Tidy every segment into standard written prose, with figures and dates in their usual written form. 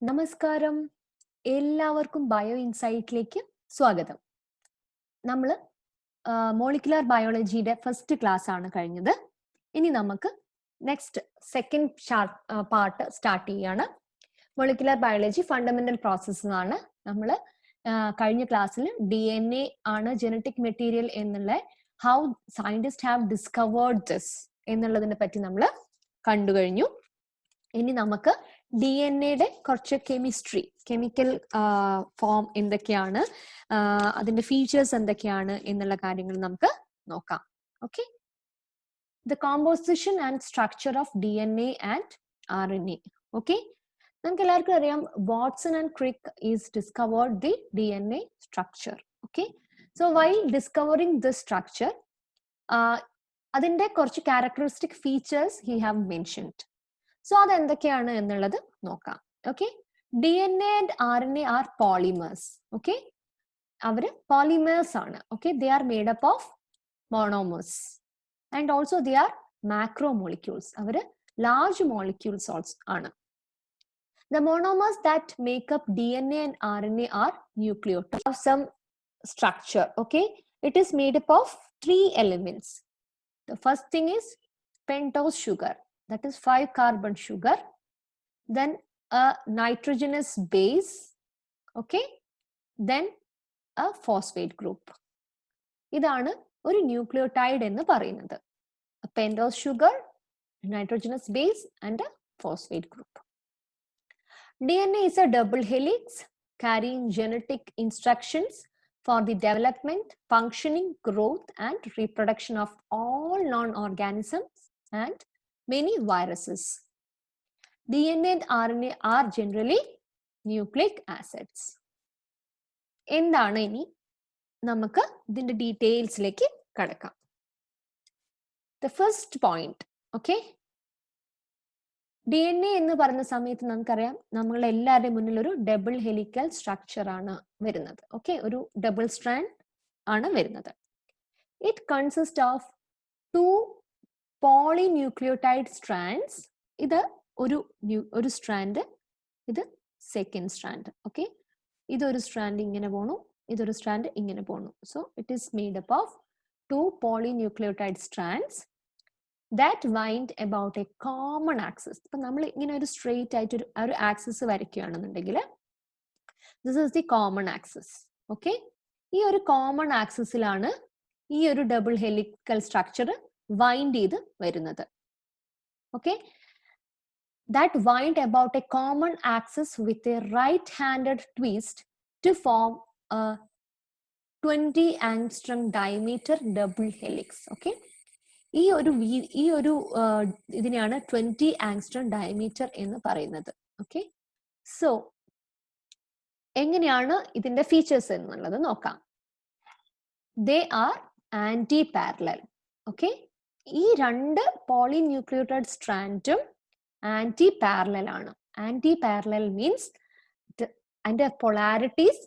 നമസ്കാരം. എല്ലാവർക്കും ബയോ ഇൻസൈറ്റിലേക്ക് സ്വാഗതം. നമ്മൾ മോളിക്കുലർ ബയോളജിയുടെ ഫസ്റ്റ് ക്ലാസ് ആണ് കഴിഞ്ഞത്. ഇനി നമുക്ക് നെക്സ്റ്റ് സെക്കൻഡ് പാർട്ട് സ്റ്റാർട്ട് ചെയ്യാണ്. മോളിക്കുലർ ബയോളജി ഫണ്ടമെന്റൽ പ്രോസസ്സ് ആണ്. നമ്മൾ കഴിഞ്ഞ ക്ലാസ്സിൽ DNA ആണ് ജനറ്റിക് മെറ്റീരിയൽ എന്നുള്ള how scientist have discovered this എന്നുള്ളതിനെ പറ്റി നമ്മൾ കണ്ടു കഴിഞ്ഞു. ഇനി നമുക്ക് DNA കുറച്ച് കെമിക്കൽ ഫോം എന്തൊക്കെയാണ്, അതിന്റെ ഫീച്ചേഴ്സ് എന്തൊക്കെയാണ് എന്നുള്ള കാര്യങ്ങൾ നമുക്ക് നോക്കാം. Okay, the composition and structure of DNA and RNA. Okay, നമുക്ക് എല്ലാവർക്കും അറിയാം Watson and Crick is discovered the DNA structure. Okay, so while discovering the structure അതിന്റെ കുറച്ച് characteristic features he have mentioned. So അതെന്തൊക്കെയാണ് എന്നുള്ളത് നോക്കാം. Okay, DNA and RNA are polymers. Okay, അവര് polymers ആണ്. Okay, they are made up of monomers and also they are macro molecules. അവര് large molecules also ആണ്. The monomers that make up DNA and RNA are nucleotides of some structure. Okay, it is made up of 3 elements. The first thing is pentose sugar, that is 5-carbon sugar, then a nitrogenous base, okay, then a phosphate group. ഇതാണ് ഒരു nucleotide എന്ന് പറയുന്നത്. A pentose sugar, nitrogenous base and a phosphate group. DNA is a double helix carrying genetic instructions for the development, functioning, growth and reproduction of all non-organisms and many viruses. DNA and RNA are generally nucleic acids. എന്താണ് ഇനി നമുക്ക് ഇതിന്റെ ഡീറ്റെയിൽസിലേക്ക് കടക്കാം. The first point, okay, DNA എന്ന് പറയുന്ന സമയത്ത് നമുക്കറിയാം നമ്മൾ എല്ലാവരുടെയും മുന്നിൽ ഒരു ഡബിൾ ഹെലിക്കൽ സ്ട്രക്ചർ ആണ് വരുന്നത്. ഓക്കെ, ഒരു ഡബിൾ സ്ട്രാൻഡ് ആണ് വരുന്നത്. It consist of 2 polynucleotide strands. ഇത് ഒരു സ്ട്രാൻഡ്, ഇത് സെക്കൻഡ് സ്ട്രാൻഡ്. ഓക്കെ, ഇതൊരു സ്ട്രാൻഡ് ഇങ്ങനെ പോണു, ഇതൊരു സ്ട്രാൻഡ് ഇങ്ങനെ പോണു. So it is made up of 2 polynucleotide strands that wind about a common axis. ഇപ്പൊ നമ്മൾ ഇങ്ങനെ ഒരു സ്ട്രെയിറ്റ് ആയിട്ട് ഒരു ആക്സിസ് വരയ്ക്കുകയാണെന്നുണ്ടെങ്കിൽ this is the common axis. Okay, ഈ ഒരു കോമൺ ആക്സിസിലാണ് ഈ ഒരു ഡബിൾ ഹെലിക്കൽ സ്ട്രക്ചർ വൈൻഡ് ചെയ്ത് വരുന്നത്. Okay, that wind about a common axis with a right handed twist to form a 20 angstrom diameter double helix. Okay, ഈ ഒരു ഇതിനെയാണ് 20 angstrom diameter എന്ന് പറയുന്നത്. ഓക്കെ, സോ എങ്ങനെയാണ് ഇതിന്റെ ഫീച്ചേഴ്സ് എന്നുള്ളത് നോക്കാം. They are anti parallel. Okay, ഈ 2 പോളിന്യൂക്ലിയോടൈഡ് സ്ട്രാൻഡും ആന്റി പാരലൽ ആണ്. ആന്റി പാരലൽ മീൻസ് അതിന്റെ പൊളാരിറ്റീസ്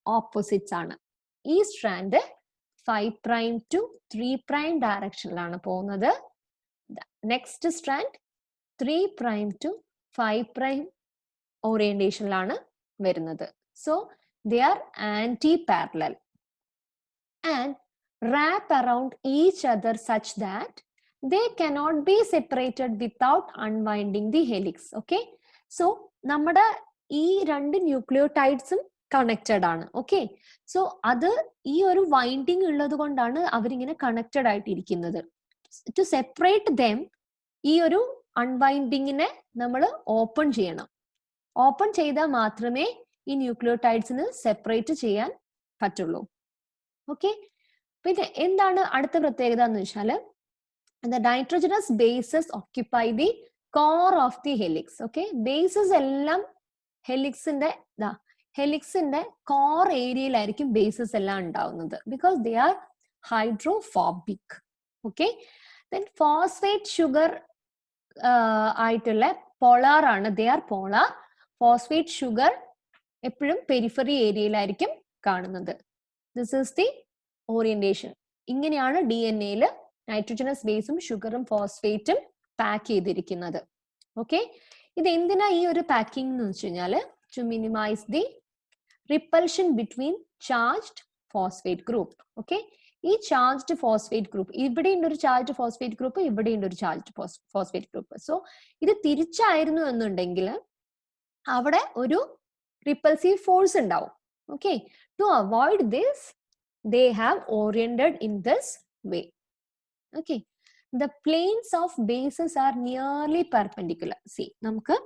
ഓപ്പോസിറ്റ്സ് ആണ്. ഈ സ്ട്രാൻഡ് 5' to 3' ഡയറക്ഷനിലാണ് പോകുന്നത്. നെക്സ്റ്റ് സ്ട്രാൻഡ് 3' to 5' ഓറിയന്റേഷനിലാണ് വരുന്നത്. So they are anti parallel and wrap around each other such that they cannot be separated without unwinding the helix. Okay, so നമ്മുടെ ഈ 2 ന്യൂക്ലിയോടൈഡ്സും connected ആണ്. Okay, so അത് ഈ ഒരു വൈൻഡിങ് ഉള്ളത് കൊണ്ടാണ് അവരിങ്ങനെ കണക്റ്റഡ് ആയിട്ടിരിക്കുന്നത്. ടു സെപ്പറേറ്റ് ദം ഈ ഒരു അൺവൈൻഡിങ്ങിനെ നമ്മൾ ഓപ്പൺ ചെയ്യണം. ഓപ്പൺ ചെയ്താൽ മാത്രമേ ഈ ന്യൂക്ലിയോടൈഡ്സിന് സെപ്പറേറ്റ് ചെയ്യാൻ പറ്റുള്ളൂ. ഓക്കെ, പിന്നെ എന്താണ് അടുത്ത പ്രത്യേകത എന്ന് വെച്ചാൽ the nitrogenous bases occupy the core of the helix. Okay, bases എല്ലാം ഹെലിക്സിന്റെ കോർ ഏരിയയിലായിരിക്കും ബേസസ് എല്ലാം ഉണ്ടാവുന്നത്. Because they are hydrophobic. Okay, then phosphate sugar ആയിട്ടുള്ള പോളാർ ആണ്. They are polar. Phosphate sugar എപ്പോഴും പെരിഫറി ഏരിയയിലായിരിക്കും കാണുന്നത്. This is the orientation. ഇങ്ങനെയാണ് DNA nitrogenase ബേസും ഷുഗറും ഫോസ്ഫേറ്റും pack ചെയ്തിരിക്കുന്നത്. ഓക്കെ, ഇത് എന്തിനാ ഈ ഒരു പാക്കിംഗ് എന്ന് വെച്ച് കഴിഞ്ഞാല് to minimize the repulsion between charged phosphate group. Okay, ഈ ചാർജ്ഡ് ഫോസ്ഫേറ്റ് ഗ്രൂപ്പ്, ഇവിടെ ഉണ്ട് ഒരു ചാർജ്ഡ് ഫോസ്ഫേറ്റ് ഗ്രൂപ്പ്, ഇവിടെ ഉണ്ട് ഒരു ചാർജ്ഡ് ഫോസ്ഫേറ്റ് ഗ്രൂപ്പ്. സോ ഇത് തിരിച്ചായിരുന്നു എന്നുണ്ടെങ്കിൽ അവിടെ ഒരു റിപ്പൾസീവ് ഫോഴ്സ് ഉണ്ടാവും. Okay, to avoid this they have oriented in this way. Okay, the planes of bases are nearly perpendicular. See, നമുക്ക്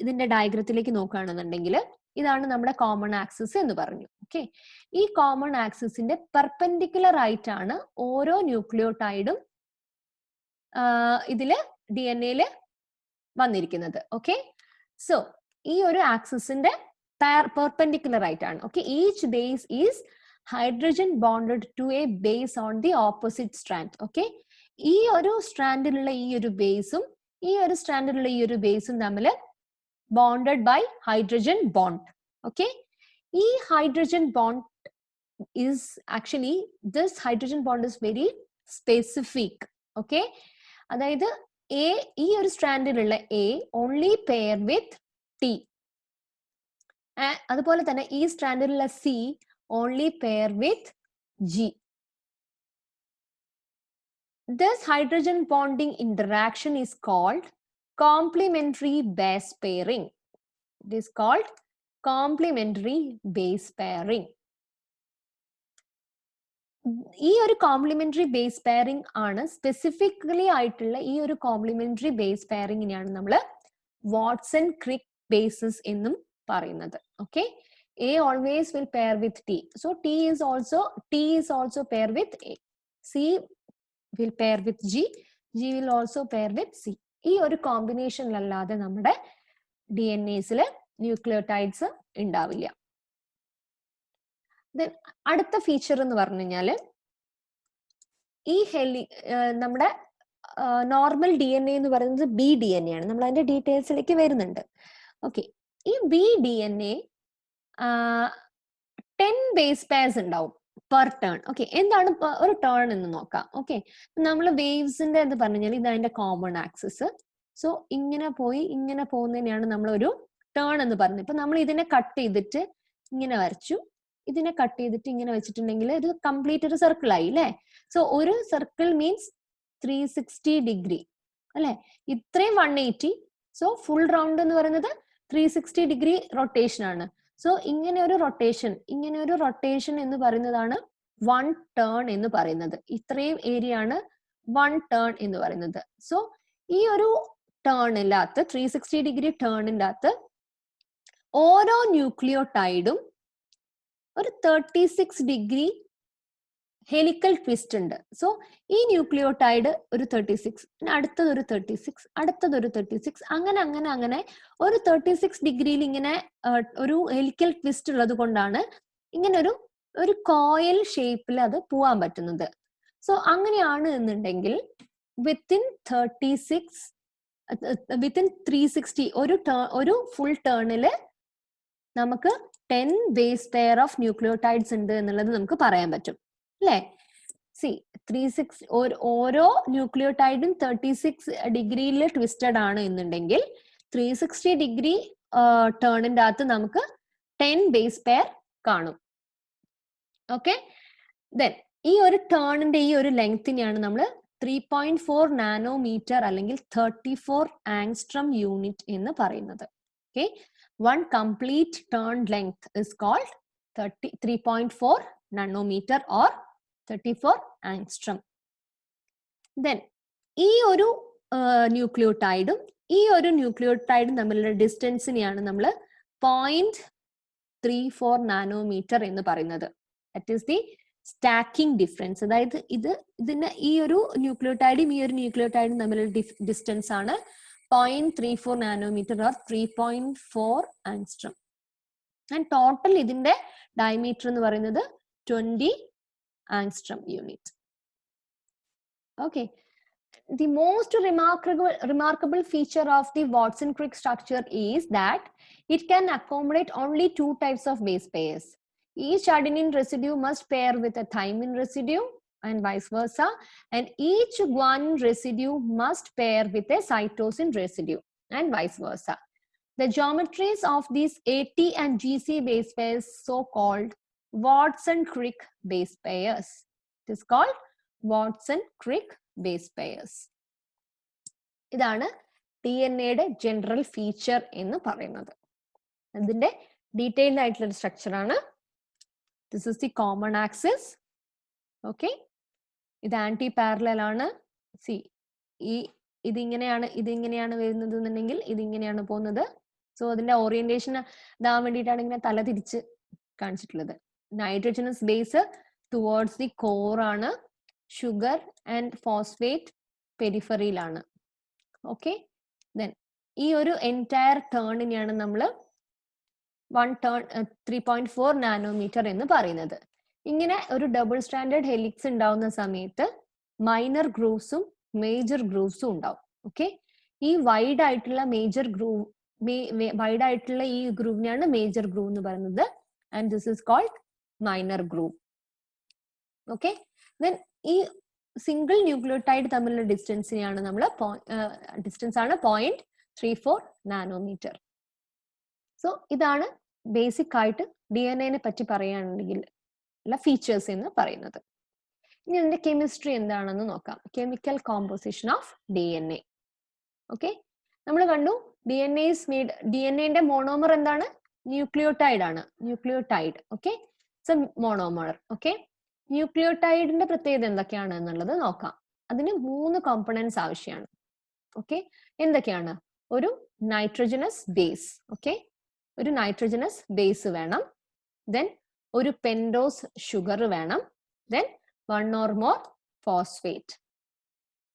ഇതിന്റെ ഡയഗ്രത്തിലേക്ക് നോക്കുകയാണെന്നുണ്ടെങ്കിൽ ഇതാണ് നമ്മുടെ കോമൺ ആക്സിസ് എന്ന് പറഞ്ഞു. ഓക്കെ, ഈ കോമൺ ആക്സിസിന്റെ പെർപെൻഡിക്കുലർ ആയിട്ടാണ് ഓരോ ന്യൂക്ലിയോടൈഡും ഇതില് DNA-ല് വന്നിരിക്കുന്നത്. ഓക്കെ, സോ ഈ ഒരു ആക്സിസിന്റെ പെർപെൻഡിക്കുലർ ആയിട്ടാണ്. Okay, each base is hydrogen bonded to a base on the opposite strand. Okay, ഈ ഒരു സ്ട്രാൻഡിലുള്ള ഈ ഒരു ബേസും ഈ ഒരു സ്ട്രാൻഡിലുള്ള ഈ ഒരു ബേസും തമ്മിൽ bonded by hydrogen bond. Okay, ഈ hydrogen bond is actually, this hydrogen bond is very specific. Okay, അതായത് ഈ ഒരു സ്ട്രാൻഡിലുള്ള A only pair with T, അതുപോലെ തന്നെ ഈ സ്ട്രാൻഡിലുള്ള C only pair with G. This hydrogen bonding interaction is called complementary base pairing. It is called complementary base pairing. ഈ ഒരു complementary base pairing ആണ് specifically ആയിട്ടുള്ള ഈ ഒരു കോംപ്ലിമെന്ററി ബേസ് പെയറിംഗിനെയാണ് നമ്മൾ വാട്സൺ ക്രിക്ക് ബേസസ് എന്നും പറയുന്നത്. Okay, A always will pair with T. So T is also pair with A. C will pair with G. G will also pair with C. ഈ ഒരു കോമ്പിനേഷനിലല്ലാതെ നമ്മുടെ DNAസിൽ nucleotides ഉണ്ടാവില്ല. Then അടുത്ത feature എന്ന് പറഞ്ഞു കഴിഞ്ഞാൽ ഈ നമ്മുടെ നോർമൽ DNA എന്ന് പറയുന്നത് BDNA ആണ്. നമ്മൾ അതിന്റെ ഡീറ്റെയിൽസിലേക്ക് വരുന്നുണ്ട്. ഓക്കെ, ഈ BDNA 10 ബേസ് പെയർസ് ഉണ്ടാവും പെർ ടേൺ. ഓക്കെ, എന്താണ് ഒരു ടേൺ എന്ന് നോക്കാം. ഓക്കെ, നമ്മൾ വേവ്സിന്റെ എന്ന് പറഞ്ഞു കഴിഞ്ഞാൽ ഇത് അതിന്റെ കോമൺ ആക്സിസ്. സോ ഇങ്ങനെ പോയി ഇങ്ങനെ പോകുന്നതിനെയാണ് നമ്മൾ ഒരു ടേൺ എന്ന് പറയുന്നത്. ഇപ്പൊ നമ്മൾ ഇതിനെ കട്ട് ചെയ്തിട്ട് ഇങ്ങനെ വരച്ചു, ഇതിനെ കട്ട് ചെയ്തിട്ട് ഇങ്ങനെ വെച്ചിട്ടുണ്ടെങ്കിൽ ഇത് കംപ്ലീറ്റ് ഒരു സർക്കിൾ ആയി അല്ലേ. സോ ഒരു സർക്കിൾ മീൻസ് 360 ഡിഗ്രി അല്ലെ, ഇത്രയും 180. സോ ഫുൾ റൗണ്ട് എന്ന് പറയുന്നത് 360 ഡിഗ്രി റൊട്ടേഷൻ ആണ്. സോ ഇങ്ങനെ ഒരു റൊട്ടേഷൻ എന്ന് പറയുന്നതാണ് 1 ടേൺ എന്ന് പറയുന്നത്. ഇത്രയും ഏരിയ ആണ് 1 ടേൺ എന്ന് പറയുന്നത്. സോ ഈ ഒരു ടേണിനകത്ത് 360 ഡിഗ്രി ടേണിന്റെ അകത്ത് ഓരോ ന്യൂക്ലിയോടൈഡും ഒരു 36 ഡിഗ്രി ഹെലിക്കൽ ട്വിസ്റ്റ് ഉണ്ട്. സോ ഈ ന്യൂക്ലിയോടൈഡ് ഒരു 36, അടുത്തത് ഒരു 36, അടുത്തത് ഒരു 36, അങ്ങനെ അങ്ങനെ അങ്ങനെ ഒരു 36 ഡിഗ്രിയിൽ ഇങ്ങനെ ഒരു ഹെലിക്കൽ ട്വിസ്റ്റ് ഉള്ളത് കൊണ്ടാണ് ഇങ്ങനെ ഒരു കോയിൽ ഷേപ്പിൽ അത് പോവാൻ പറ്റുന്നത്. സോ അങ്ങനെയാണ് എന്നുണ്ടെങ്കിൽ വിത്തിൻ 360 ഒരു ഫുൾ ടേണില് നമുക്ക് 10 ബേസ് പെയർ ഓഫ് ന്യൂക്ലിയോടൈഡ്സ് ഉണ്ട് എന്നുള്ളത് നമുക്ക് പറയാൻ പറ്റും അല്ലേ. സി 36 ഓരോ ന്യൂക്ലിയോടൈഡും 36 ഡിഗ്രിയിൽ ട്വിസ്റ്റഡ് ആണ് എന്നുണ്ടെങ്കിൽ 360 ഡിഗ്രി ടേണിന്റെ അകത്ത് നമുക്ക് 10 ബേസ് പെയർ കാണും. ഓക്കെ, ദെൻ ഈ ഒരു ടേണിന്റെ ഈ ഒരു ലെങ്തിനെയാണ് നമ്മൾ 3.4 നാനോമീറ്റർ അല്ലെങ്കിൽ 34 ആങ്സ്ട്രം യൂണിറ്റ് എന്ന് പറയുന്നത്. Okay, 1 complete turn length is called 3.4 nanometre or 34 angstrom. Then ഈ ഒരു ന്യൂക്ലിയോടൈഡും ഈ ഒരു ന്യൂക്ലിയോടൈഡും തമ്മിലുള്ള ഡിസ്റ്റൻസിനെയാണ് നമ്മൾ 0.34 നാനോമീറ്റർ എന്ന് പറയുന്നത്. That is the stacking difference. അതായത് ഇതിന്റെ ഈ ഒരു ന്യൂക്ലിയോടൈഡും ഈ ഒരു ന്യൂക്ലിയോടൈഡും തമ്മിലുള്ള ഡിസ്റ്റൻസ് ആണ് 0.34 nanometre or 3.4 angstrom. And total ഇതിന്റെ ഡയമീറ്റർ എന്ന് പറയുന്നത് 20 angstrom unit. Okay, the most remarkable feature of the Watson-Crick structure is that it can accommodate only 2 types of base pairs. Each adenine residue must pair with a thymine residue and vice versa, and each guanine residue must pair with a cytosine residue and vice versa. The geometries of these AT and GC base pairs so-called Watson-Crick base pairs. It is called Watson-Crick base pairs. ഇതാണ് DNA-യുടെ general feature എന്ന് പറയുന്നത്. അതിന്റെ detailed ആയിട്ടുള്ള structure ആണ്. This is the common axis. Okay, ഇത് anti parallel ആണ്. C ഇതിങ്ങനെയാണ് വരുന്നത് എന്നുണ്ടെങ്കിൽ ഇതിങ്ങനെയാണ് പോകുന്നത്. സോ അതിന്റെ ഓറിയന്റേഷൻ ഇതാവാൻ വേണ്ടിയിട്ടാണ് ഇങ്ങനെ തല തിരിച്ച് കാണിച്ചിട്ടുള്ളത്. Nitrogenous base towards the core ആണ്. ഷുഗർ ആൻഡ് ഫോസ്ഫേറ്റ് പെരിഫറിയിലാണ്. ഓക്കെ, ദെൻ ഈ ഒരു എൻറ്റയർ ടേണിനെയാണ് നമ്മൾ 3.4 നാനോമീറ്റർ എന്ന് പറയുന്നത്. ഇങ്ങനെ ഒരു ഡബിൾ സ്റ്റാൻഡേർഡ് ഹെലിക്സ് ഉണ്ടാവുന്ന സമയത്ത് മൈനർ ഗ്രൂവ്സും മേജർ ഗ്രൂവ്സും ഉണ്ടാവും. ഓക്കെ, ഈ വൈഡ് ആയിട്ടുള്ള ഈ ഗ്രൂവിനെയാണ് മേജർ ഗ്രൂവ് എന്ന് പറയുന്നത്. And this is called minor groove. Okay, then ഈ സിംഗിൾ ന്യൂക്ലിയോടൈഡ് തമ്മിലുള്ള ഡിസ്റ്റൻസിനെയാണ് നമ്മൾ ഡിസ്റ്റൻസ് ആണ് 0.34 നാനോമീറ്റർ. സോ ഇതാണ് ബേസിക് ആയിട്ട് DNA പറ്റി പറയുകയാണെങ്കിൽ ഉള്ള ഫീച്ചേഴ്സ് എന്ന് പറയുന്നത്. ഇനി ഇതിന്റെ കെമിസ്ട്രി എന്താണെന്ന് നോക്കാം. Chemical composition of DNA. Okay, നമ്മൾ കണ്ടു DNA-ന്റെ മോണോമർ എന്താണ്? ന്യൂക്ലിയോടൈഡ് ആണ്. ന്യൂക്ലിയോടൈഡ്. Okay, monomer. ഓക്കെ, ന്യൂക്ലിയോടൈഡിന്റെ പ്രത്യേകത എന്തൊക്കെയാണ് എന്നുള്ളത് നോക്കാം. അതിന് 3 കോമ്പണൻസ് ആവശ്യമാണ്. ഓക്കെ, എന്തൊക്കെയാണ്? ഒരു നൈട്രജനസ് ബേസ്. ഓക്കെ, ഒരു നൈട്രജനസ് ബേസ് വേണം. ദെൻ ഒരു പെൻഡോസ് ഷുഗർ വേണം. Then 1 or more phosphate.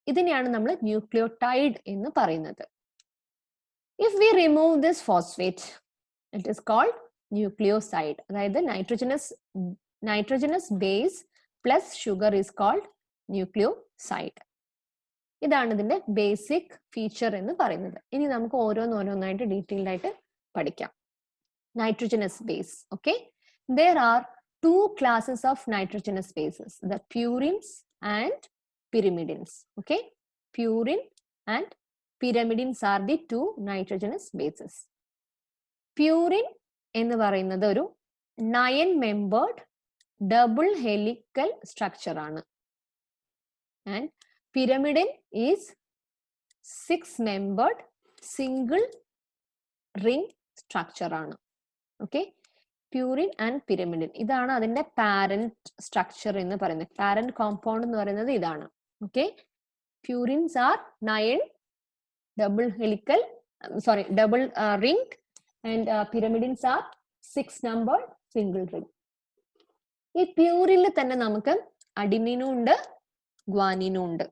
ഇതിനെയാണ് നമ്മൾ ന്യൂക്ലിയോടൈഡ് എന്ന് പറയുന്നത്. If we remove this phosphate it is called nucleoside. അതായത് nitrogenous base plus sugar is called nucleoside. ഇതാണ് ഇതിന്റെ ബേസിക് ഫീച്ചർ എന്ന് പറയുന്നത്. ഇനി നമുക്ക് ഓരോന്നായിട്ട് ഡീറ്റെയിൽഡ് ആയിട്ട് പഠിക്കാം. Nitrogenous base. Okay, there are 2 classes of nitrogenous bases, the purines and pyrimidines. Okay, purine and pyrimidines are the 2 nitrogenous bases. Purine എന്ന് പറയുന്നത് ഒരു 9-membered double helical structure ആണ്. And pyrimidine is 6-membered single ring structure ആണ്. Okay, purine and pyrimidine ഇതാണ് അതിന്റെ parent structure എന്ന് പറയുന്നത്. Parent compound എന്ന് പറയുന്നത് ഇതാണ്. Okay, purines are 9 double ring and pyrimidines are 6-numbered single ring. ഈ പ്യൂരിനിൽ തന്നെ നമുക്ക് അഡിനിനും ഉണ്ട് ഗ്വാനിനും ഉണ്ട്.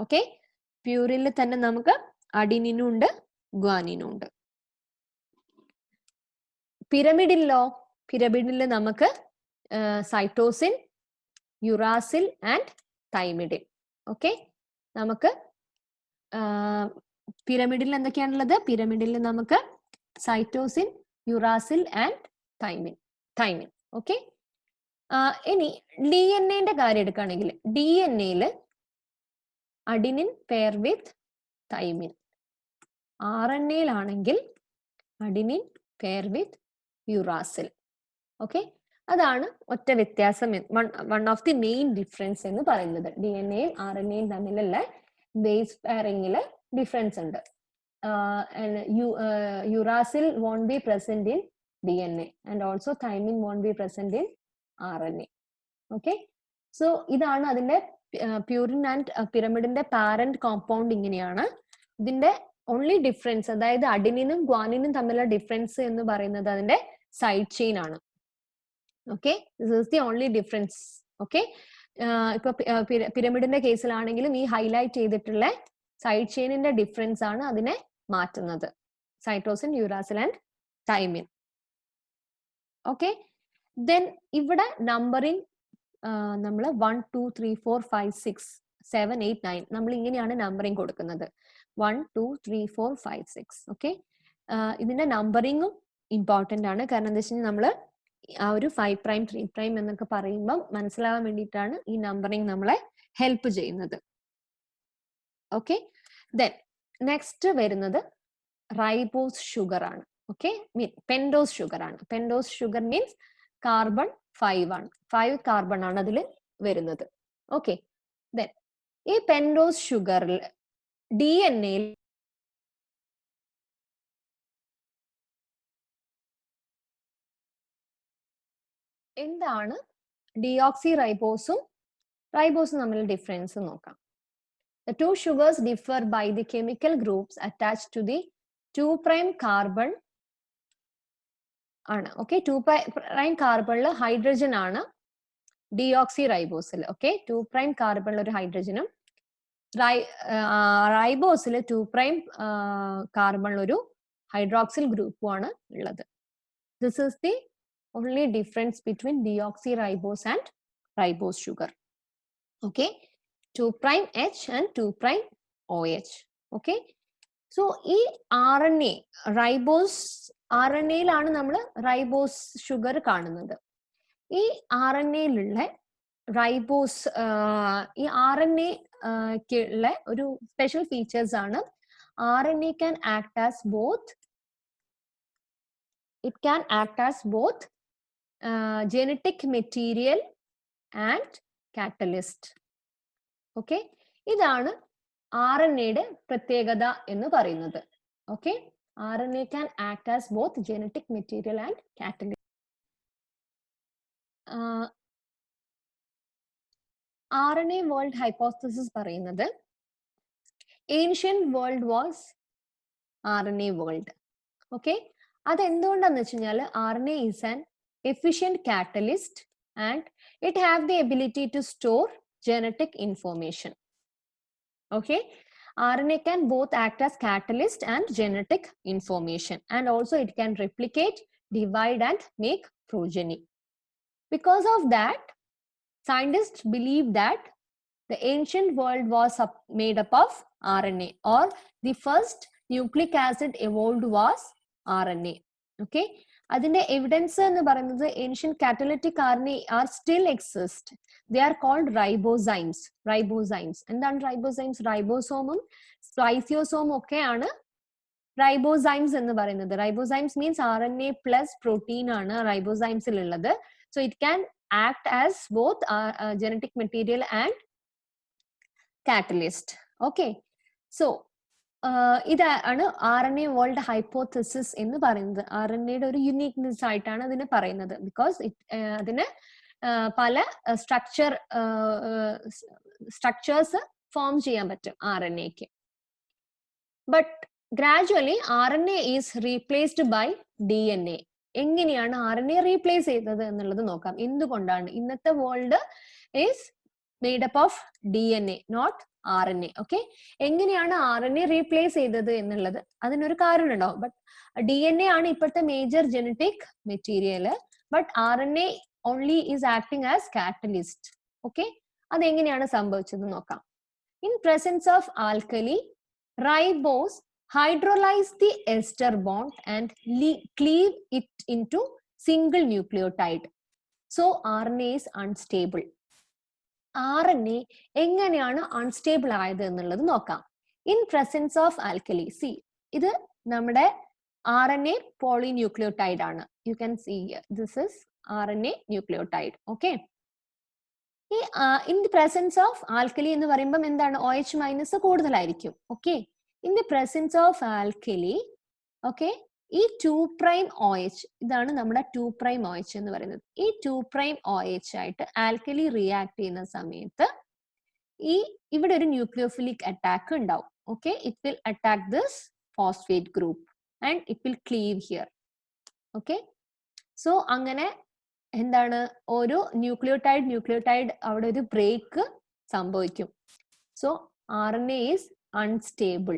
ഓക്കെ, പ്യൂരിനിൽ തന്നെ നമുക്ക് അഡിനിനും ഉണ്ട് ഗ്വാനിനും ഉണ്ട്. പിരമിഡിനിൽ നമുക്ക് cytosine, uracil and thymidine. Okay, നമുക്ക് പിരമിഡിൽ എന്തൊക്കെയാണുള്ളത്? പിരമിഡിൽ നമുക്ക് cytosine, uracil and thymine. Okay, ഇനി DNA-ന്റെ കാര്യം എടുക്കുകയാണെങ്കിൽ DNA-യിൽ അഡിനിൻ പെയർ വിത്ത് തൈമിൻ. RNA-യിലാണെങ്കിൽ adenine pair with uracil. Okay, അതാണ് ഒറ്റ വ്യത്യാസം. One of the main difference എന്ന് പറയുന്നത്. DNA-യും RNA-യും തമ്മിലുള്ള ബേസ് പെയറിംഗിൽ ഡിഫറൻസ് ഉണ്ട്. Uracil won't be present in DNA and also thymine won't be present in RNA. Okay, so ഇതാണ് അതിന്റെ പ്യൂരിൻ ആൻഡ് പിരമിഡിന്റെ പാരന്റ് കോമ്പൗണ്ട് ഇങ്ങനെയാണ്. ഇതിന്റെ ഓൺലി ഡിഫറൻസ്, അതായത് അഡിനിനും ഗ്വാനിനും തമ്മിലുള്ള ഡിഫറൻസ് എന്ന് പറയുന്നത് അതിന്റെ സൈഡ് ചെയിൻ ആണ്. Okay, this is the only difference. Okay, ഇപ്പൊ പിരമിഡിന്റെ കേസിലാണെങ്കിലും ഈ ഹൈലൈറ്റ് ചെയ്തിട്ടുള്ള സൈഡ് ചെയിനിന്റെ ഡിഫറൻസ് ആണ് അതിനെ മാറ്റുന്നത്. Cytosine, uracil and thymine. Okay, then ഇവിടെ നമ്പറിംഗ് നമ്മൾ 1 2 3 4 5 6 7 8 9 നമ്മൾ ഇങ്ങനെയാണ് നമ്പറിംഗ് കൊടുക്കുന്നത്. 1 2 3 4 5 6. ഓക്കെ, ഇതിന്റെ നമ്പറിംഗും ഇമ്പോർട്ടന്റ് ആണ്. കാരണം എന്താ വെച്ച് കഴിഞ്ഞാൽ നമ്മൾ ആ ഒരു 5' 3' എന്നൊക്കെ പറയുമ്പോൾ മനസ്സിലാവാൻ വേണ്ടിയിട്ടാണ് ഈ നമ്പറിംഗ് നമ്മളെ ഹെൽപ്പ് ചെയ്യുന്നത്. ഓക്കെ, ദെൻ നെക്സ്റ്റ് വരുന്നത് റൈബോസ് ഷുഗർ ആണ്. ഓക്കെ, പെൻഡോസ് ഷുഗർ ആണ്. പെൻഡോസ് ഷുഗർ മീൻസ് കാർബൺ 5 ആണ്. 5 കാർബൺ ആണ് അതിൽ വരുന്നത്. ഓക്കെ, ദെൻ ഈ പെൻഡോസ് ഷുഗറിൽ DNA എന്താണ് ഡിയോക്സി റൈബോസും റൈബോസും തമ്മിൽ ഡിഫറൻസ് നോക്കാം. The two sugars differ by the chemical groups attached to the 2' carbon ആണ്. ഓക്കെ, 2' കാർബണിൽ ഹൈഡ്രജൻ ആണ് ഡിയോക്സി റൈബോസിൽ. ഓക്കെ, 2' കാർബണിൽ ഒരു ഹൈഡ്രജനും റൈബോസിൽ 2' കാർബണിൽ ഒരു ഹൈഡ്രോക്സിൽ ഗ്രൂപ്പും ആണ് ഉള്ളത്. This is the only difference between deoxyribose and ribose sugar. Okay, 2' H and 2' OH. Okay, so ഈ RNA ribose RNA-യിലാണ് നമ്മൾ റൈബോസ് ഷുഗർ കാണുന്നത്. ഈ RNA-യിലുള്ള റൈബോസ് ഈ RNA-ക്കുള്ള ഒരു സ്പെഷ്യൽ ഫീച്ചേഴ്സ് ആണ് RNA can act as both genetic material and catalyst. Okay, ഇതാണ് RNA-യുടെ പ്രത്യേകത എന്ന് പറയുന്നത്. Okay, RNA can act as both genetic material and catalyst. RNA world hypothesis പറയുന്നത് ancient world was RNA world. Okay, അതെന്തുകൊണ്ടാന്ന് വെച്ച് കഴിഞ്ഞാൽ RNA is an efficient catalyst and it have the ability to store genetic information. Okay, RNA can both act as catalyst and genetic information, and also it can replicate, divide and make progeny. Because of that, scientists believe that the ancient world was made up of RNA, or the first nucleic acid evolved was RNA. Okay, അതിന്റെ evidence എന്ന് പറയുന്നത് ancient catalytic RNA are still exist. They are called ribozymes. എന്താണ് ribozymes? റൈബോസോമും സ്പ്ലൈസിയോസോമും ഒക്കെയാണ് ribozymes എന്ന് പറയുന്നത്. Ribozymes means RNA plus protein ആണ് റൈബോസൈംസിൽ ഉള്ളത്. So it can act as both genetic material and catalyst. Okay, so ഇതാണ് RNA വേൾഡ് ഹൈപ്പോത്തസിസ് എന്ന് പറയുന്നത്. RNA-യുടെ ഒരു യുണീക്നെസ് ആയിട്ടാണ് അതിനെ പറയുന്നത്. ബിക്കോസ് അതിന് പല സ്ട്രക്ചേഴ്സ് ഫോം ചെയ്യാൻ പറ്റും RNA-ക്ക്. But gradually RNA is replaced by DNA. എങ്ങനെയാണ് RNA റീപ്ലേസ് ചെയ്തത് എന്നുള്ളത് നോക്കാം. എന്തുകൊണ്ടാണ്? ഇന്നത്തെ world is made up of DNA, not RNA. Okay, എങ്ങനെയാണ് RNA റീപ്ലേസ് ചെയ്തത് എന്നുള്ളത് അതിനൊരു കാരണം ഉണ്ടാവും. ബട്ട് DNA ആണ് ഇപ്പോഴത്തെ major genetic material. But RNA only is acting as catalyst. Okay, അതെങ്ങനെയാണ് സംഭവിച്ചത് നോക്കാം. In presence of alkali, ribose hydrolyze the ester bond and cleave it into single nucleotide. So RNA is unstable. RNA എങ്ങനെയാണ് unstable ആയത് എന്നുള്ളത് നോക്കാം. In presence of alkali, സി ഇത് നമ്മുടെ RNA പോളിന്യൂക്ലിയോടൈഡ് ആണ്. You can see this is RNA nucleotide. Okay, ഈ in the presence of alkali എന്ന് പറയുമ്പോൾ എന്താണ്? OH മൈനസ് കൂടുതലായിരിക്കും. Okay, in the presence of alkali, okay, ഈ 2' OH ഇതാണ് നമ്മുടെ 2' OH എന്ന് പറയുന്നത്. ഈ 2' OH ആയിട്ട് ആൽക്കലി റിയാക്ട് ചെയ്യുന്ന സമയത്ത് ഇവിടെ ഒരു ന്യൂക്ലിയോഫിലിക് അറ്റാക്ക് ഉണ്ടാവും. Okay, it will attack this phosphate group and it will cleave here. Okay, so അങ്ങനെ എന്താണ്? ഒരു ന്യൂക്ലിയോടൈഡ് അവിടെ ഒരു ബ്രേക്ക് സംഭവിക്കും. So RNA is unstable.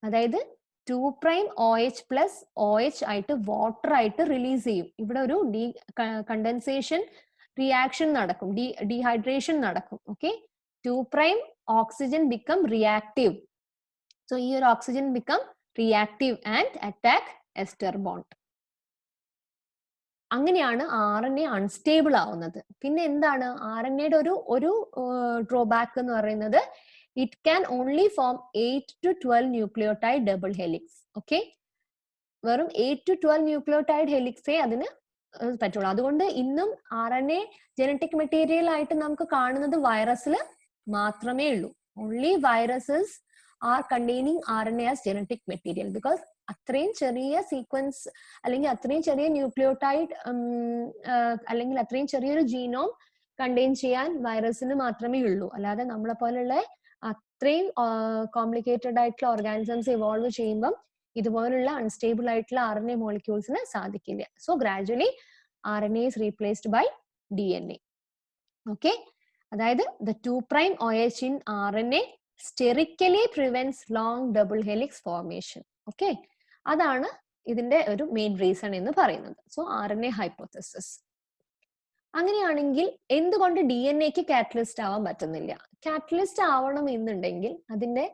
അതായത് 2' OH പ്ലസ് OH ആയിട്ട് വാട്ടർ ആയിട്ട് റിലീസ് ചെയ്യും. ഇവിടെ ഒരു കണ്ടൻസേഷൻ റിയാക്ഷൻ നടക്കും, ഡീഹൈഡ്രേഷൻ നടക്കും. Okay, 2' oxygen become reactive. So ഈ ഒരു oxygen become reactive and attack ester bond. അങ്ങനെയാണ് RNA അൺസ്റ്റേബിൾ ആവുന്നത്. പിന്നെ എന്താണ് RNA-യുടെ ഒരു ഡ്രോബാക്ക് എന്ന് പറയുന്നത്? it can only form 8 to 12 nucleotide double helix. Okay, വെറും 8 to 12 ന്യൂക്ലിയോടൈഡ് ഹെലിക്സേ അതിന് പറ്റുള്ളൂ. അതുകൊണ്ട് ഇന്നും RNA ജനറ്റിക് മെറ്റീരിയൽ ആയിട്ട് നമുക്ക് കാണുന്നത് വൈറസിൽ മാത്രമേ ഉള്ളൂ. Only viruses R containing RNA as genetic material. Because അത്രയും ചെറിയ സീക്വൻസ് അല്ലെങ്കിൽ അത്രയും ചെറിയ ന്യൂക്ലിയോടൈഡ് അല്ലെങ്കിൽ അത്രയും ചെറിയൊരു ജീനോം കണ്ടെയ്ൻ ചെയ്യാൻ വൈറസിന് മാത്രമേ ഉള്ളൂ. അല്ലാതെ നമ്മളെ പോലുള്ള അത്രയും കോംപ്ലിക്കേറ്റഡ് ആയിട്ടുള്ള ഓർഗാനിസംസ് ഇവോൾവ് ചെയ്യുമ്പം ഇതുപോലുള്ള അൺസ്റ്റേബിൾ ആയിട്ടുള്ള RNA മോളിക്യൂൾസിന് സാധിക്കില്ല. So gradually RNA is replaced by DNA. Okay, അതായത് the 2' OH in RNA sterically prevents long double helix formation. Okay, അതാണ് ഇതിന്റെ ഒരു മെയിൻ റീസൺ എന്ന് പറയുന്നത്. So RNA hypothesis. അങ്ങനെയാണെങ്കിൽ എന്തുകൊണ്ട് DNA-ക്ക് കാറ്റലിസ്റ്റ് ആവാൻ പറ്റുന്നില്ല? കാറ്റലിസ്റ്റ് ആവണം എന്നുണ്ടെങ്കിൽ അതിന്റെ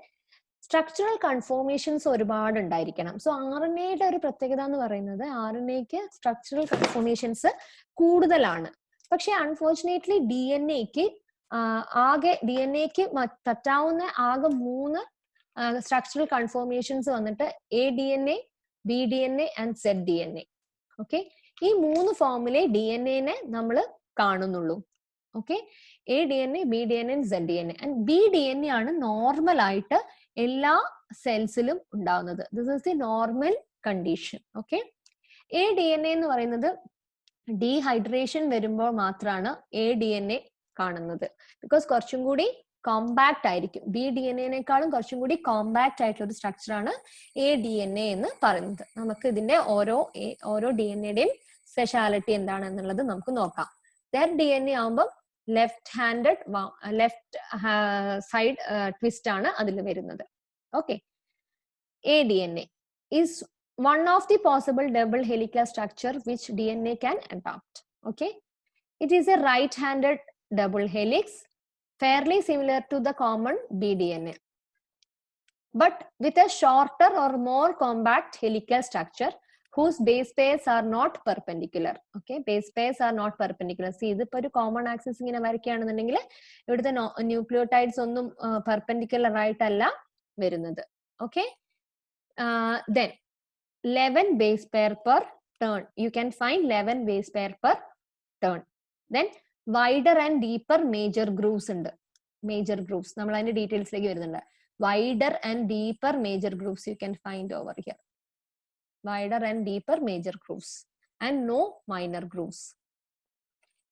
സ്ട്രക്ചറൽ കൺഫോർമേഷൻസ് ഒരുപാട് ഉണ്ടായിരിക്കണം. സോ RNA-യുടെ ഒരു പ്രത്യേകത എന്ന് പറയുന്നത് RNA-ക്ക് സ്ട്രക്ചറൽ കൺഫോർമേഷൻസ് കൂടുതലാണ്. പക്ഷെ അൺഫോർച്ചുനേറ്റ്ലി DNA-ക്ക് പറ്റാവുന്ന ആകെ 3 സ്ട്രക്ചറൽ കൺഫോർമേഷൻസ് വന്നിട്ട് ADNA, BDNA and ZDNA. Okay, ഈ 3 ഫോമിലെ DNA-നെ നമ്മൾ കാണുന്നുള്ളൂ. Okay, ADNA, BDNA and ZDNA. And BDNA ആണ് നോർമൽ ആയിട്ട് എല്ലാ സെൽസിലും ഉണ്ടാവുന്നത്. This is the normal condition. Okay, ADNA എന്ന് പറയുന്നത് ഡീഹൈഡ്രേഷൻ വരുമ്പോൾ മാത്രമാണ് ADNA കാണുന്നത്. ബിക്കോസ് കുറച്ചും കൂടി കോമ്പാക്ട് ആയിരിക്കും. BDNA-നേക്കാളും കുറച്ചും കൂടി കോമ്പാക്ട് ആയിട്ടുള്ള ഒരു സ്ട്രക്ചറാണ് ADNA എന്ന് പറയുന്നത്. നമുക്ക് ഇതിന്റെ ഓരോ DNA-യുടെയും സ്പെഷ്യാലിറ്റി എന്താണെന്നുള്ളത് നമുക്ക് നോക്കാം. DNA ആവുമ്പോൾ ലെഫ്റ്റ് സൈഡ് ട്വിസ്റ്റ് ആണ് അതിൽ വരുന്നത്. Okay, ADNA is one of the possible double helical structure which DNA can adopt. Okay, it is a right-handed double helix, fairly similar to the common BDNA, but with a shorter or more compact helical structure whose base pairs are not perpendicular. Okay, base pairs are not perpendicular. See, ഇതിപ്പോ ഒരു common axis ഇങ്ങനെ വരയ്ക്കുകയാണെന്നുണ്ടെങ്കിൽ ഇവിടുത്തെ nucleotides ഒന്നും perpendicular ആയിട്ടല്ല വരുന്നത്. Okay, then 11 base pair per turn. You can find 11 base pair per turn. Then wider and deeper major grooves ഉണ്ട്. Major grooves നമ്മൾ അതിന്റെ ഡീറ്റെയിൽസിലേക്ക് വരുന്നുണ്ട്. Wider and deeper major grooves you can find over here. Wider and deeper major grooves and no minor grooves.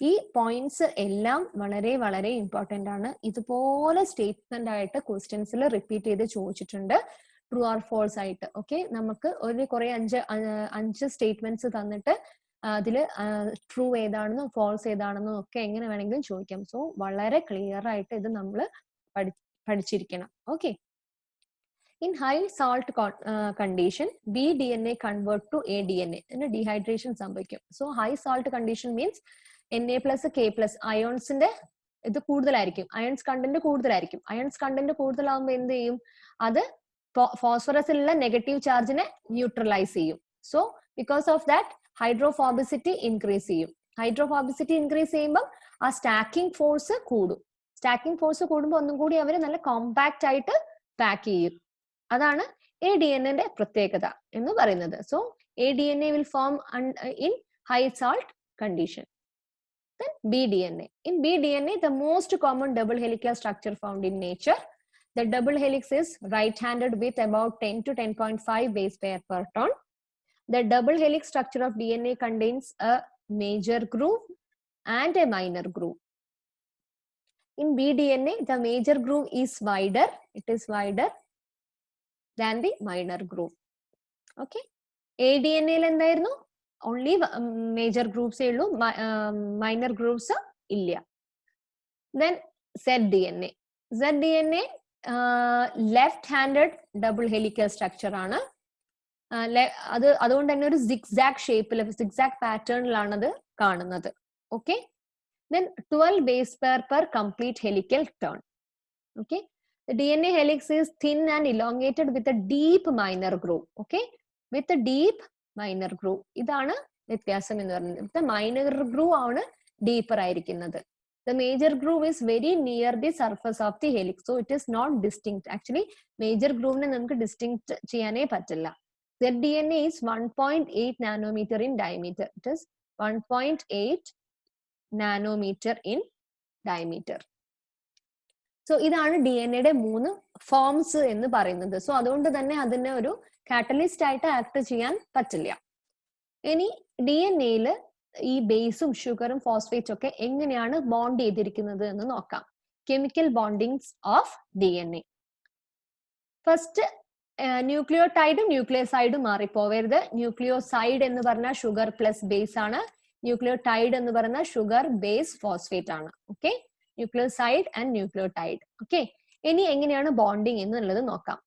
ഈ points എല്ലാം വളരെ വളരെ important ആണ്. ഇതുപോലെ സ്റ്റേറ്റ്മെന്റ് ആയിട്ട് ക്വസ്റ്റ്യൻസിൽ റിപ്പീറ്റ് ചെയ്ത് ചോദിച്ചിട്ടുണ്ട്, ട്രൂ ആർ ഫോൾസ് ആയിട്ട്. ഓക്കെ, നമുക്ക് കുറെ 5 സ്റ്റേറ്റ്മെന്റ്സ് തന്നിട്ട് അതിൽ ട്രൂ ഏതാണെന്നും ഫോൾസ് ഏതാണെന്നും ഒക്കെ എങ്ങനെ വേണമെങ്കിലും ചോദിക്കാം. സോ വളരെ ക്ലിയർ ആയിട്ട് ഇത് നമ്മൾ പഠിച്ചിരിക്കണം. Okay, in high salt condition BDNA convert to ADNA. Dehydration സംഭവിക്കും. So high salt condition means Na plus K plus ionsന്റെ ഇത് കൂടുതലായിരിക്കും, അയൺസ് കണ്ടന്റ് കൂടുതലായിരിക്കും. അയൺസ് കണ്ടന്റ് കൂടുതലാകുമ്പോൾ എന്ത് ചെയ്യും? അത് ഫോസ്ഫറസിലുള്ള നെഗറ്റീവ് ചാർജിനെ ന്യൂട്രലൈസ് ചെയ്യും. So because of that hydrophobicity increase ചെയ്യും. ഹൈഡ്രോഫോബിസിറ്റി ഇൻക്രീസ് ചെയ്യുമ്പോൾ ആ സ്റ്റാക്കിംഗ് ഫോഴ്സ് കൂടും. സ്റ്റാക്കിംഗ് ഫോഴ്സ് കൂടുമ്പോൾ ഒന്നും കൂടി അവർ നല്ല കോമ്പാക്ട് ആയിട്ട് പാക്ക് ചെയ്യും. അതാണ് ADNA-ന്റെ പ്രത്യേകത എന്ന് പറയുന്നത്. So ADNA will form in high salt condition. Then BDNA. In BDNA, the most common double helical structure found in nature. The double helix is right-handed with about 10 to 10.5 base pair per turn. The double helix structure of DNA contains a major groove and a minor groove. In BDNA, the major groove is wider. It is wider than the minor groove. Okay, ADNA-യിൽ എന്തായിരുന്നു? Only major ഗ്രൂപ്പ്സേ ഉള്ളൂ, minor groups ഇല്ല. Then ZDNA. ZDNA left handed double helical structure ആണ്. അതുകൊണ്ട് തന്നെ ഒരു zigzag ഷേപ്പിൽ, zigzag പാറ്റേണിലാണ് അത് കാണുന്നത്. Okay, then 12 base pair per complete helical turn. Okay, the DNA helix is thin and elongated with a deep minor groove. Okay, with a deep minor groove. ഇതാണ് വ്യത്യാസം എന്ന് പറയുന്നത്. മൈനർ ഗ്രൂവ് ആണ് deeper ആയിരിക്കുന്നത്. The major groove is very near the surface of the helix, so it is not distinct. Actually major groove ne namukku distinct cheyane pattilla. ZDNA is 1.8 nanometer in diameter. It is 1.8 nanometer in diameter. So ഇതാണ് D N എയുടെ 3 forms എന്ന് പറയുന്നത്. So അതുകൊണ്ട് തന്നെ അതിനെ ഒരു catalyst ആയിട്ട് act ചെയ്യാൻ പറ്റില്ല. ഇനി ഡി എൻ എയിൽ ഈ ബേസും ഷുഗറും ഫോസ്ഫേറ്റും ഒക്കെ എങ്ങനെയാണ് ബോണ്ട് ചെയ്തിരിക്കുന്നത് എന്ന് നോക്കാം. Chemical bondings of D N A. First ന്യൂക്ലിയോടൈഡും ന്യൂക്ലിയോസൈഡും മാറിപ്പോവരുത്. ന്യൂക്ലിയോസൈഡ് എന്ന് പറഞ്ഞാൽ ഷുഗർ പ്ലസ് ബേസ് ആണ്. ന്യൂക്ലിയോടൈഡ് എന്ന് പറഞ്ഞാൽ ഷുഗർ ബേസ് ഫോസ്ഫേറ്റ് ആണ്. Okay, nucleoside and nucleotide. Okay, ഇനി എങ്ങനെയാണ് ബോണ്ടിങ് എന്നുള്ളത് നോക്കാം.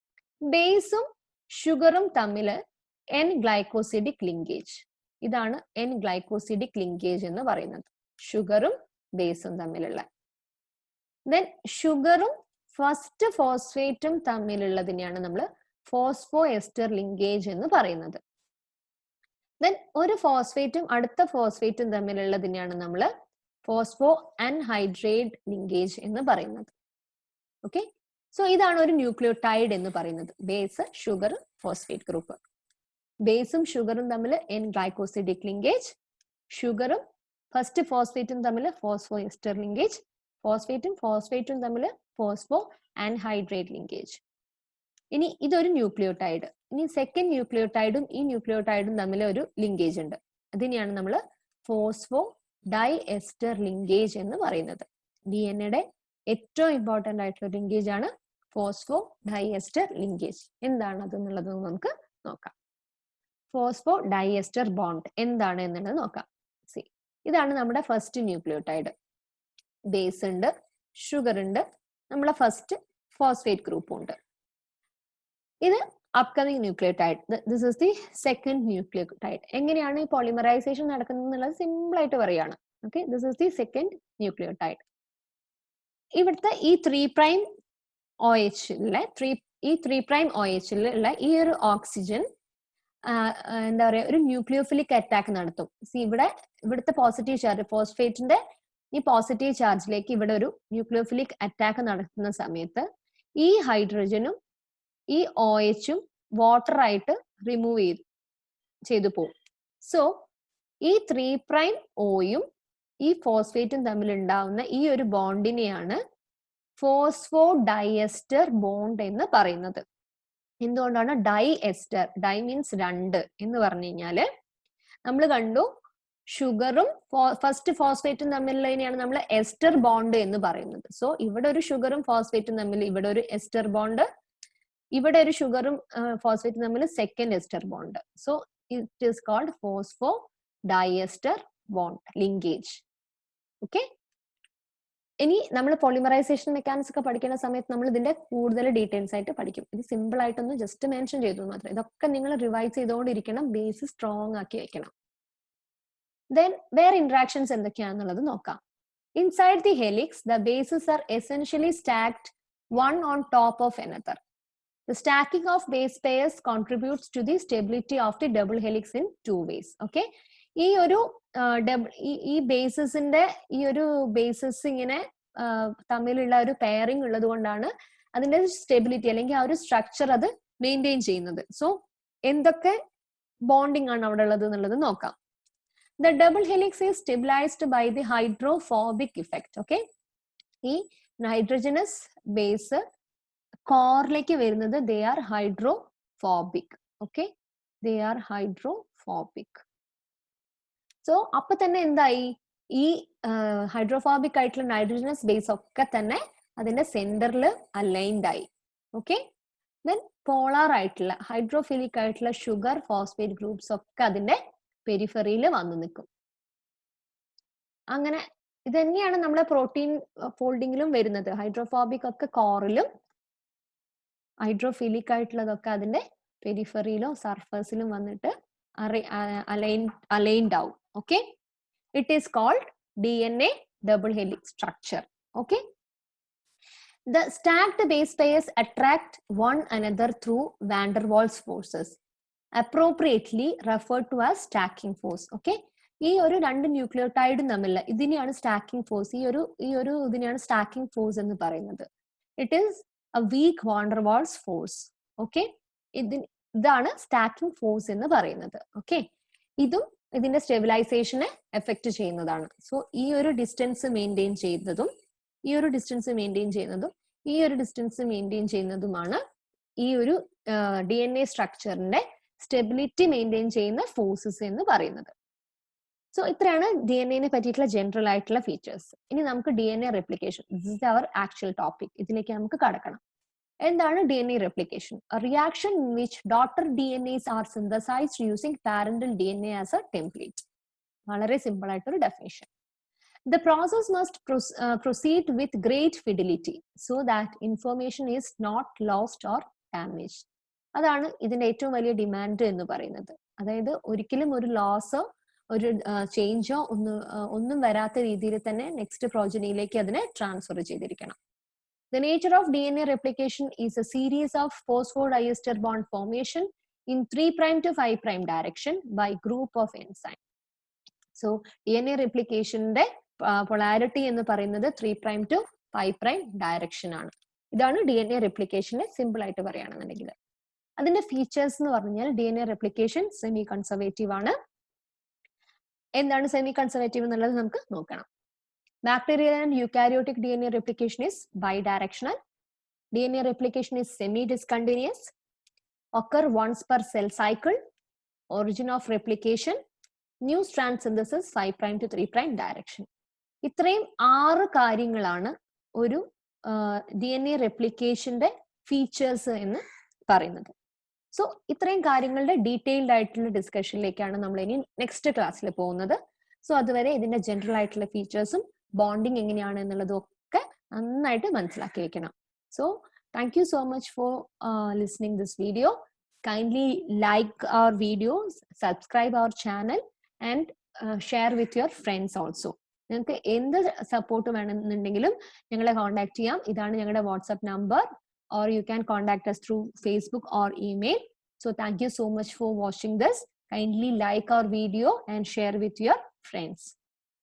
ബേസും ഷുഗറും തമ്മിൽ എൻ ഗ്ലൈക്കോസിഡിക് ലിങ്കേജ്. ഇതാണ് എൻ ഗ്ലൈക്കോസിഡിക് ലിങ്കേജ് എന്ന് പറയുന്നത്, ഷുഗറും ബേസും തമ്മിലുള്ള. ദെൻ ഷുഗറും ഫസ്റ്റ് ഫോസ്ഫേറ്റും തമ്മിലുള്ളതിനെയാണ് നമ്മൾ ഫോസ്ഫോ എസ്റ്റർ ലിങ്കേജ് എന്ന് പറയുന്നത്. ദെൻ ഒരു ഫോസ്ഫേറ്റും അടുത്ത ഫോസ്ഫേറ്റും തമ്മിലുള്ളതിനെയാണ് നമ്മൾ ഫോസ്ഫോ അൻഹൈഡ്രേറ്റ് ലിങ്കേജ് എന്ന് പറയുന്നത്. ഓക്കെ, സോ ഇതാണ് ഒരു ന്യൂക്ലിയോടൈഡ് എന്ന് പറയുന്നത്. Base, sugar, phosphate group. ബേസും ഷുഗറും തമ്മിൽ എൻ ഗ്ലൈക്കോസിഡിക് ലിങ്കേജ്, ഷുഗറും ഫസ്റ്റ് ഫോസ്ഫേറ്റും തമ്മിൽ ഫോസ്ഫോ എസ്റ്റർ ലിങ്കേജ്, ഫോസ്ഫേറ്റും ഫോസ്ഫേറ്റും തമ്മിൽ ഫോസ്ഫോ ആൻഹൈഡ്രേറ്റ് ലിങ്കേജ്. ഇനി ഇതൊരു ന്യൂക്ലിയോടൈഡ്. ഇനി സെക്കൻഡ് ന്യൂക്ലിയോടൈഡും ഈ ന്യൂക്ലിയോടൈഡും തമ്മിൽ ഒരു ലിങ്കേജ് ഉണ്ട്. അതിനെയാണ് നമ്മൾ ഫോസ്ഫോ ഡൈ എസ്റ്റർ ലിങ്കേജ് എന്ന് പറയുന്നത്. ഡി എൻ എയുടെ ഏറ്റവും ഇമ്പോർട്ടന്റ് ആയിട്ടുള്ള ലിങ്കേജ് ആണ് ഫോസ്ഫോ ഡൈ എസ്റ്റർ ലിങ്കേജ്. എന്താണ് അത് എന്നുള്ളത് നമുക്ക് നോക്കാം. ഫോസ്ഫോ ഡൈ എസ്റ്റർ ബോണ്ട് എന്താണ് എന്നുള്ളത് നോക്കാം. സി, ഇതാണ് നമ്മുടെ ഫസ്റ്റ് ന്യൂക്ലിയോടൈഡ്. ബേസ് ഉണ്ട്, ഷുഗർ ഉണ്ട്, നമ്മളെ ഫസ്റ്റ് ഫോസ്ഫേറ്റ് ഗ്രൂപ്പും ഉണ്ട്. ഇത് upcoming nucleotide. This is the second nucleotide. എങ്ങനെയാണ് ഈ പോളിമറൈസേഷൻ നടക്കുന്നത് എന്നുള്ളത് സിമ്പിൾ ആയിട്ട് പറയാണ്. Okay, this is the second nucleotide. ഇവിടുത്തെ ഈ 3' OH-ലെ ഈ 3' OH-ലുള്ള ഈ ഒരു ഓക്സിജൻ എന്താ പറയാ, ഒരു ന്യൂക്ലിയോഫിലിക് അറ്റാക്ക് നടത്തും. ഇവിടുത്തെ പോസിറ്റീവ് ചാർജ്, ഫോസ്ഫേറ്റിന്റെ ഈ പോസിറ്റീവ് ചാർജിലേക്ക് ഇവിടെ ഒരു ന്യൂക്ലിയോഫിലിക് അറ്റാക്ക് നടത്തുന്ന സമയത്ത് ഈ ഹൈഡ്രജനും ഈ OH-ഉം വാട്ടർ ആയിട്ട് റിമൂവ് ചെയ്തു പോകും. സോ ഈ 3' OH-യും ഈ ഫോസ്ഫേറ്റും തമ്മിൽ ഉണ്ടാവുന്ന ഈ ഒരു ബോണ്ടിനെയാണ് ഫോസ്ഫോ ഡൈഎസ്റ്റർ ബോണ്ട് എന്ന് പറയുന്നത്. എന്തുകൊണ്ടാണ് ഡൈ എസ്റ്റർ? ഡൈ മീൻസ് 2 എന്ന് പറഞ്ഞു കഴിഞ്ഞാല് നമ്മൾ കണ്ടു ഷുഗറും ഫസ്റ്റ് ഫോസ്ഫേറ്റും തമ്മിലുള്ളതിനെയാണ് നമ്മൾ എസ്റ്റർ ബോണ്ട് എന്ന് പറയുന്നത്. സോ ഇവിടെ ഒരു ഷുഗറും ഫോസ്ഫേറ്റും തമ്മിൽ ഇവിടെ ഒരു എസ്റ്റർ ബോണ്ട്, ഇവിടെ ഒരു ഷുഗറും ഫോസ്ഫേറ്റും തമ്മിൽ second ester bond. So it is called phospho diester bond linkage. Okay, ഇനി നമ്മൾ പോളിമറൈസേഷൻ മെക്കാനിക്സ് ഒക്കെ പഠിക്കുന്ന സമയത്ത് നമ്മൾ ഇതിന്റെ കൂടുതൽ ഡീറ്റെയിൽസ് ആയിട്ട് പഠിക്കും. ഇത് സിമ്പിൾ ആയിട്ടൊന്ന് ജസ്റ്റ് മെൻഷൻ ചെയ്തു മാത്രം. ഇതൊക്കെ നിങ്ങൾ റിവൈസ് ചെയ്തുകൊണ്ടിരിക്കണം, ബേസ് സ്ട്രോങ് ആക്കി വെക്കണം. ദെൻ വേറെ ഇന്ററാക്ഷൻസ് എന്തൊക്കെയാണെന്നുള്ളത് നോക്കാം. Inside the helix the bases R essentially stacked one on top of another. The stacking of base pairs contributes to the stability of the double helix in 2 ways. Okay, ഈ ഒരു ഈ ബേസസിന്റെ ഈ ഒരു bases ഇങ്ങനെ തമ്മിലുള്ള ഒരു pairing ഉള്ളത് കൊണ്ടാണ് അതിന്റെ സ്റ്റെബിലിറ്റി അല്ലെങ്കിൽ ആ ഒരു സ്ട്രക്ചർ അത് മെയിൻറ്റെയിൻ ചെയ്യുന്നത്. സോ എന്തൊക്കെ ബോണ്ടിങ് ആണ് അവിടെ ഉള്ളത് എന്നുള്ളത് നോക്കാം. The double helix is stabilized by the hydrophobic effect. Okay, ഈ നൈട്രജനസ് ബേസ് കോറിലേക്ക് വരുന്നത് they are hydrophobic. Okay, they are hydrophobic. So അപ്പൊ തന്നെ എന്തായി, ഈ ഹൈഡ്രോഫോബിക് ആയിട്ടുള്ള നൈട്രജനസ് ബേസ് ഒക്കെ തന്നെ അതിന്റെ സെന്ററിൽ അലൈൻഡ് ആയി. ഓക്കെ, ദെൻ പോളാർ ആയിട്ടുള്ള ഹൈഡ്രോഫിലിക് ആയിട്ടുള്ള ഷുഗർ ഫോസ്ഫേറ്റ് ഗ്രൂപ്പ്സ് ഒക്കെ അതിന്റെ പെരിഫറിയിൽ വന്നു നിൽക്കും. അങ്ങനെ ഇത് തന്നെയാണ് നമ്മുടെ പ്രോട്ടീൻ ഫോൾഡിങ്ങിലും വരുന്നത്. ഹൈഡ്രോഫോബിക് ഒക്കെ കോറിലും ഹൈഡ്രോഫിലിക് ആയിട്ടുള്ളതൊക്കെ അതിന്റെ പെരിഫറിയിലോ സർഫസിലും വന്നിട്ട് അലൈൻഡ് ആവും. Okay, it is called DNA double helix structure. Okay, the stacked base pairs attract one another through van der Waals forces, appropriately referred to as stacking force. Okay, ഈ ഒരു രണ്ട് ന്യൂക്ലിയോടൈഡും തമ്മിൽ ഇതിനെയാണ് stacking force, ഈ ഒരു ഇതിനെയാണ് stacking force എന്ന് പറയുന്നത്. It is a weak van der Waals force. Okay, ഇതാണ് സ്റ്റാക്കിംഗ് ഫോഴ്സ് എന്ന് പറയുന്നത്. ഓക്കെ, ഇതും ഇതിന്റെ സ്റ്റെബിലൈസേഷനെ എഫക്ട് ചെയ്യുന്നതാണ്. സോ ഈ ഒരു ഡിസ്റ്റൻസ് മെയിൻറ്റെയിൻ ചെയ്യുന്നതും ഈ ഒരു ഡിസ്റ്റൻസ് മെയിൻറ്റെയിൻ ചെയ്യുന്നതും ഈ ഒരു ഡിസ്റ്റൻസ് മെയിൻറ്റെയിൻ ചെയ്യുന്നതുമാണ് ഈ ഒരു DNA സ്ട്രക്ചറിന്റെ സ്റ്റെബിലിറ്റി മെയിൻറ്റെയിൻ ചെയ്യുന്ന ഫോഴ്സസ് എന്ന് പറയുന്നത്. സോ ഇത്രയാണ് DNA പറ്റിയിട്ടുള്ള ജനറൽ ആയിട്ടുള്ള ഫീച്ചേഴ്സ്. ഇനി നമുക്ക് DNA replication, this is our actual topic, ഇതിലേക്ക് നമുക്ക് കടക്കണം. എന്താണ് DNA replication? A reaction in which daughter DNAs are synthesized using parental DNA as a template. വളരെ സിമ്പിൾ ആയിട്ടൊരു definition. The process must proceed with great fidelity so that information is not lost or damaged. അതാണ് ഇതിന്റെ ഏറ്റവും വലിയ demand എന്ന് പറയുന്നത്. അതായത് ഒരിക്കലും ഒരു ലോസോ ഒരു ചേഞ്ചോ ഒന്നും വരാത്ത രീതിയിൽ തന്നെ നെക്സ്റ്റ് പ്രോജനിയിലേക്ക് അതിനെ ട്രാൻസ്ഫർ ചെയ്തിരിക്കണം. The nature of DNA replication is a series of phosphodiester bond formation in 3' to 5' direction by group of enzyme. So DNA replication ന്റെ polarity എന്ന് പറയുന്നത് 3' to 5' direction ആണ്. ഇതാണ് DNA replication സിമ്പിൾ ആയിട്ട് പറയുകയാണെന്നുണ്ടെങ്കിൽ. അതിന്റെ ഫീച്ചേഴ്സ് എന്ന് പറഞ്ഞാൽ DNA replication സെമി കൺസർവേറ്റീവ് ആണ്. എന്താണ് സെമി കൺസർവേറ്റീവ് എന്നുള്ളത് നമുക്ക് നോക്കണം. Bacterial and eukaryotic DNA replication is bidirectional. DNA replication is semi-discontinuous, occur once per cell cycle, origin of replication, new strand synthesis 5' to 3' direction. ഇത്രയും 6 കാര്യങ്ങളാണ് ഒരു DNA replicationന്റെ ഫീച്ചേഴ്സ് എന്ന് പറയുന്നത്. സോ ഇത്രയും കാര്യങ്ങളുടെ ഡീറ്റെയിൽഡ് ആയിട്ടുള്ള ഡിസ്കഷനിലേക്കാണ് നമ്മൾ ഇനി നെക്സ്റ്റ് ക്ലാസ്സിൽ പോകുന്നത്. സോ അതുവരെ ഇതിന്റെ ജനറൽ ആയിട്ടുള്ള ഫീച്ചേഴ്സും ബോണ്ടിങ് എങ്ങനെയാണ് എന്നുള്ളതൊക്കെ നന്നായിട്ട് മനസ്സിലാക്കി വെക്കണം. So thank you so much for listening this video. Kindly like our videos, subscribe our channel and share with your friends also. നിങ്ങൾക്ക് എന്ത് സപ്പോർട്ട് വേണമെന്നുണ്ടെങ്കിലും ഞങ്ങളെ കോൺടാക്ട് ചെയ്യാം. ഇതാണ് ഞങ്ങളുടെ WhatsApp number, or you can contact us through Facebook or email. So thank you so much for watching this. Kindly like our video and share with your friends.